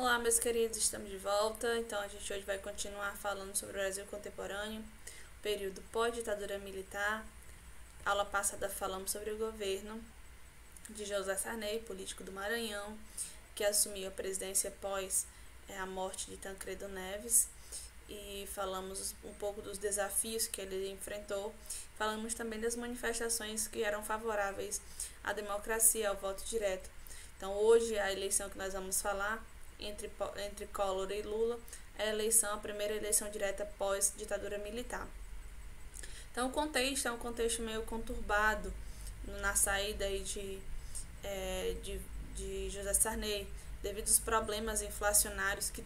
Olá, meus queridos, estamos de volta. Então, a gente hoje vai continuar falando sobre o Brasil contemporâneo, período pós-ditadura militar. Aula passada falamos sobre o governo de José Sarney, político do Maranhão, que assumiu a presidência após a morte de Tancredo Neves. E falamos um pouco dos desafios que ele enfrentou. Falamos também das manifestações que eram favoráveis à democracia, ao voto direto. Então, hoje, a eleição que nós vamos falar entre Collor e Lula é a primeira eleição direta pós-ditadura militar. Então, o contexto é um contexto meio conturbado na saída aí de José Sarney, devido aos problemas inflacionários que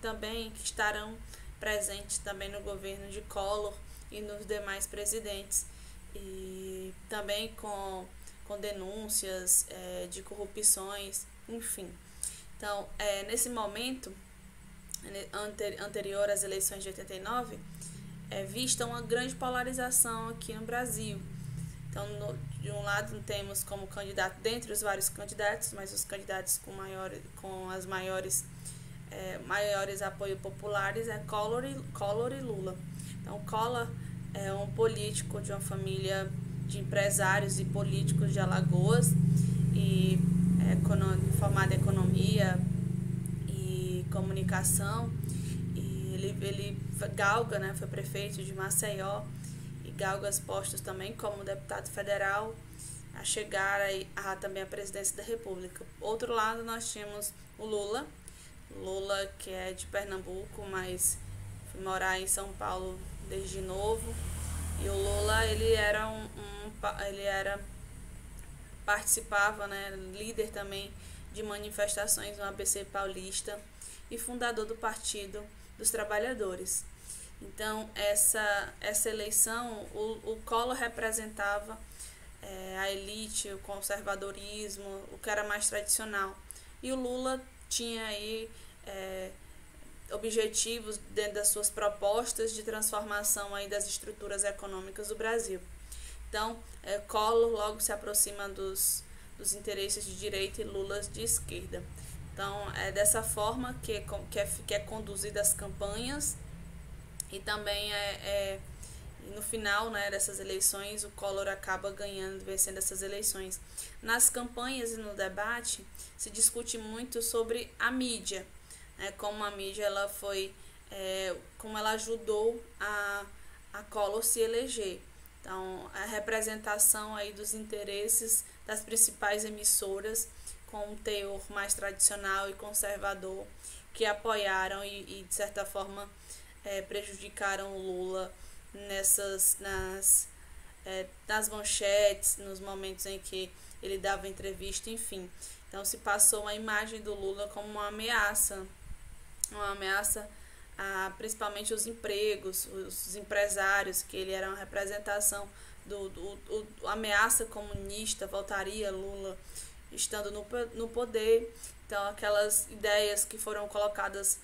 estarão presentes também no governo de Collor e nos demais presidentes, e também com denúncias de corrupções, enfim. Então, nesse momento anterior às eleições de 89, vista uma grande polarização aqui no Brasil. Então, de um lado temos como candidato, dentre os vários candidatos, mas os candidatos com as maiores apoio populares é Collor e Lula. Então, Collor é um político de uma família de empresários e políticos de Alagoas, e formado em economia e comunicação, e ele galga, né, foi prefeito de Maceió e galga postos também como deputado federal, a chegar também à presidência da República. Outro lado, nós tínhamos o Lula, que é de Pernambuco, mas foi morar em São Paulo desde novo. E o Lula, ele participava, né, líder também de manifestações no ABC Paulista e fundador do Partido dos Trabalhadores. Então, essa eleição, o Collor representava a elite, o conservadorismo, o que era mais tradicional. E o Lula tinha aí objetivos dentro das suas propostas de transformação aí das estruturas econômicas do Brasil. Então, Collor logo se aproxima dos interesses de direita e Lula de esquerda. Então, é dessa forma que é conduzida as campanhas, e também no final, né, dessas eleições, o Collor acaba vencendo essas eleições. Nas campanhas e no debate, se discute muito sobre a mídia, né, como a mídia como ela ajudou a Collor se eleger. Então, a representação aí dos interesses das principais emissoras com um teor mais tradicional e conservador, que apoiaram e de certa forma prejudicaram o Lula nas manchetes, nos momentos em que ele dava entrevista, enfim. Então, se passou uma imagem do Lula como uma ameaça principalmente os empregos, os empresários, que ele era uma representação a ameaça comunista, voltaria Lula estando no poder. Então, aquelas ideias que foram colocadas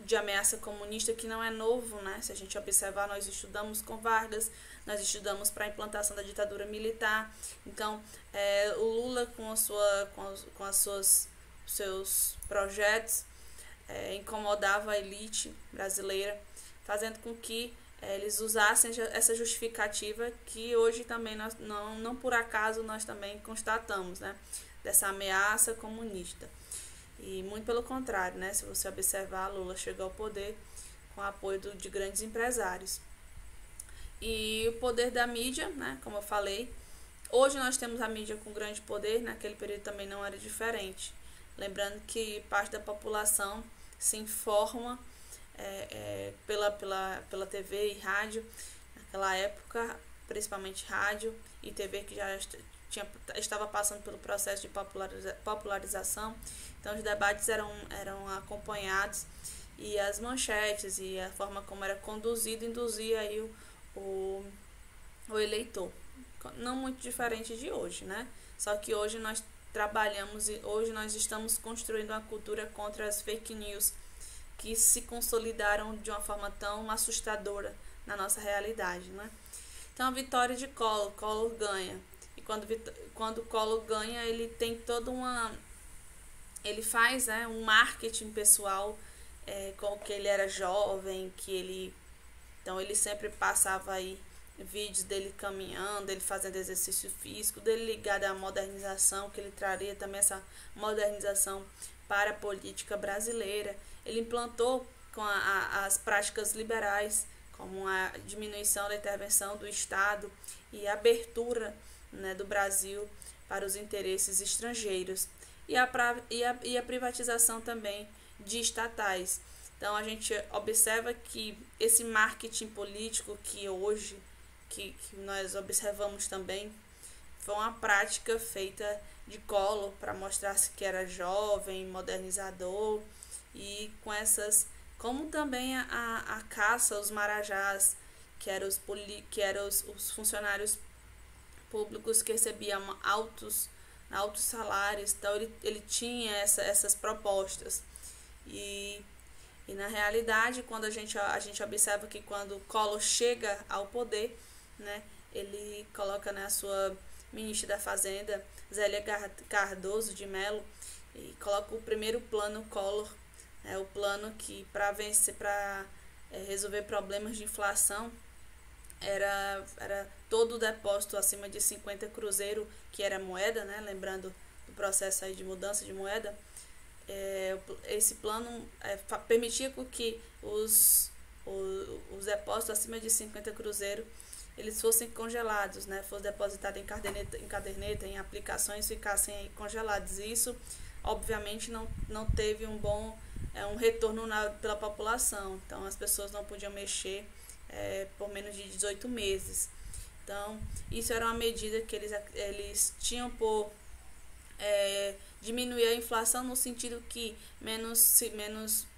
de ameaça comunista, que não é novo, né? Se a gente observar, nós estudamos com Vargas, nós estudamos para a implantação da ditadura militar. Então, o Lula com seus projetos incomodava a elite brasileira, fazendo com que eles usassem essa justificativa que hoje também nós, não por acaso, nós também constatamos, né, dessa ameaça comunista. E muito pelo contrário, né, se você observar, Lula chegou ao poder com o apoio de grandes empresários. E o poder da mídia, né, como eu falei, hoje nós temos a mídia com grande poder, naquele período também não era diferente. Lembrando que parte da população se informa pela TV e rádio, naquela época, principalmente rádio e TV, que já estava passando pelo processo de popularização. Então, os debates eram acompanhados, e as manchetes e a forma como era conduzido induzia aí o eleitor. Não muito diferente de hoje, né? Só que hoje nós trabalhamos e hoje nós estamos construindo uma cultura contra as fake news, que se consolidaram de uma forma tão assustadora na nossa realidade, né? Então, a vitória de Collor ganha. E quando Collor ganha, ele tem toda ele faz, né, um marketing pessoal, com que ele era jovem, então ele sempre passava aí vídeos dele caminhando, ele fazendo exercício físico, dele ligado à modernização, que ele traria também essa modernização para a política brasileira. Ele implantou com as práticas liberais, como a diminuição da intervenção do Estado e a abertura, né, do Brasil para os interesses estrangeiros, e a privatização também de estatais. Então a gente observa que esse marketing político que hoje que nós observamos também foi uma prática feita de Collor para mostrar-se que era jovem, modernizador, e com essas, como também a caça aos marajás, que eram os funcionários públicos que recebiam altos salários. Então ele tinha essas propostas. E na realidade, quando a gente observa que quando Collor chega ao poder, né, ele coloca, né, a sua ministra da Fazenda, Zélia Cardoso de Mello, e coloca o primeiro plano Collor, o plano que para resolver problemas de inflação era todo o depósito acima de 50 cruzeiros, que era moeda, né, lembrando do processo aí de mudança de moeda. Esse plano permitia que os depósitos acima de 50 cruzeiros eles fossem congelados, né, fossem depositados em caderneta, em aplicações, ficassem aí congelados. E isso, obviamente, não teve um retorno pela população. Então, as pessoas não podiam mexer por menos de 18 meses. Então, isso era uma medida que eles tinham por diminuir a inflação, no sentido que menos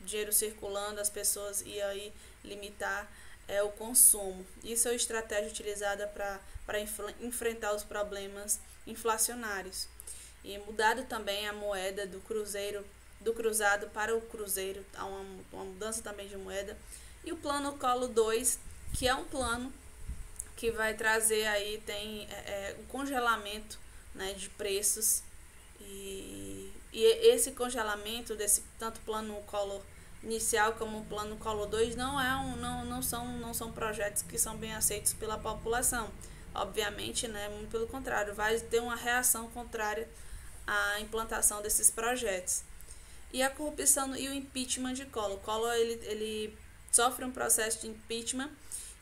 dinheiro circulando, as pessoas iam aí limitar o consumo. Isso é uma estratégia utilizada para enfrentar os problemas inflacionários. E mudado também a moeda do cruzado para o cruzeiro, há uma mudança também de moeda. E o plano Collor 2, que é um plano que vai trazer aí, tem um congelamento, né, de preços. E esse congelamento desse tanto plano Collor inicial como o plano Collor 2 não são projetos que são bem aceitos pela população. Obviamente, né, muito pelo contrário, vai ter uma reação contrária à implantação desses projetos. E a corrupção e o impeachment de Collor. Collor ele sofre um processo de impeachment,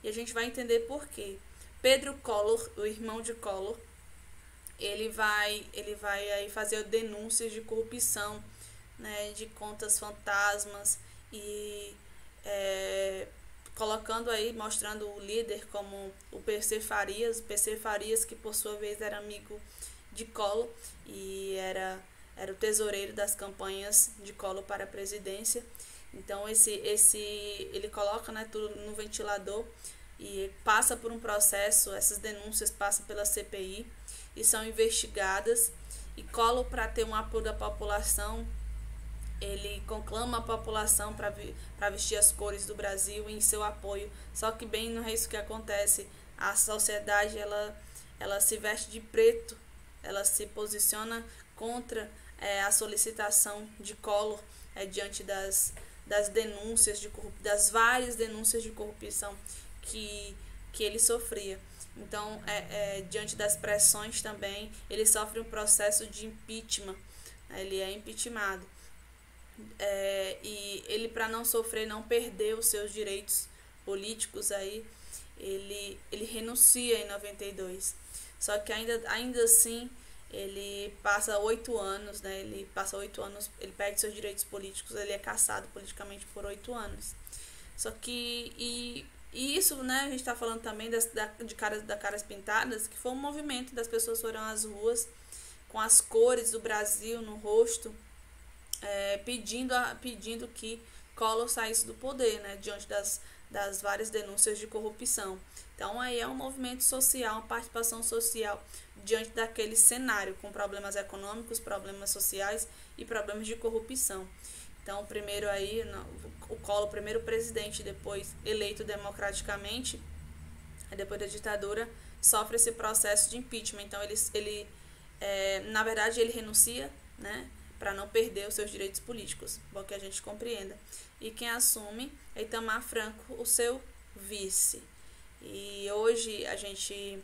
e a gente vai entender por quê. Pedro Collor, o irmão de Collor, ele vai aí fazer denúncias de corrupção, né, de contas fantasmas, e colocando aí, mostrando o líder como o PC Farias, que por sua vez era amigo de Collor e era o tesoureiro das campanhas de Collor para a presidência. Então ele coloca, né, tudo no ventilador e passa por um processo. Essas denúncias passam pela CPI e são investigadas, e Collor, para ter um apoio da população, ele conclama a população para vestir as cores do Brasil em seu apoio. Só que bem não é isso que acontece. A sociedade ela se veste de preto, ela se posiciona contra a solicitação de Collor diante das denúncias das várias denúncias de corrupção que ele sofria. Então, diante das pressões também, ele sofre um processo de impeachment, ele é impeachmentado. E ele, para não sofrer, não perder os seus direitos políticos, aí ele renuncia em 92. Só que ainda assim, ele passa 8 anos, né? Ele perde seus direitos políticos, ele é cassado politicamente por 8 anos. Só que, e isso, né, a gente está falando também de Caras Pintadas, que foi um movimento das pessoas foram às ruas com as cores do Brasil no rosto, pedindo que Collor saísse do poder, né, diante das várias denúncias de corrupção. Então aí é um movimento social, uma participação social diante daquele cenário, com problemas econômicos, problemas sociais e problemas de corrupção. Então, primeiro aí, o Collor, primeiro presidente, depois eleito democraticamente, depois da ditadura, sofre esse processo de impeachment. Então, na verdade, ele renuncia, né, para não perder os seus direitos políticos, bom que a gente compreenda. E quem assume é Itamar Franco, o seu vice. E hoje a gente,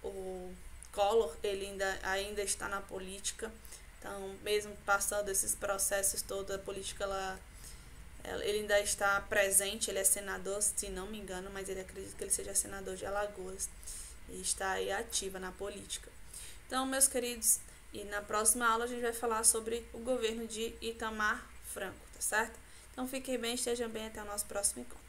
o Collor, ele ainda está na política, então mesmo passando esses processos todos, a política ele ainda está presente, ele é senador, se não me engano, mas ele acredita que ele seja senador de Alagoas e está aí ativa na política. Então, meus queridos, e na próxima aula a gente vai falar sobre o governo de Itamar Franco, tá certo? Então, fiquem bem, estejam bem, até o nosso próximo encontro.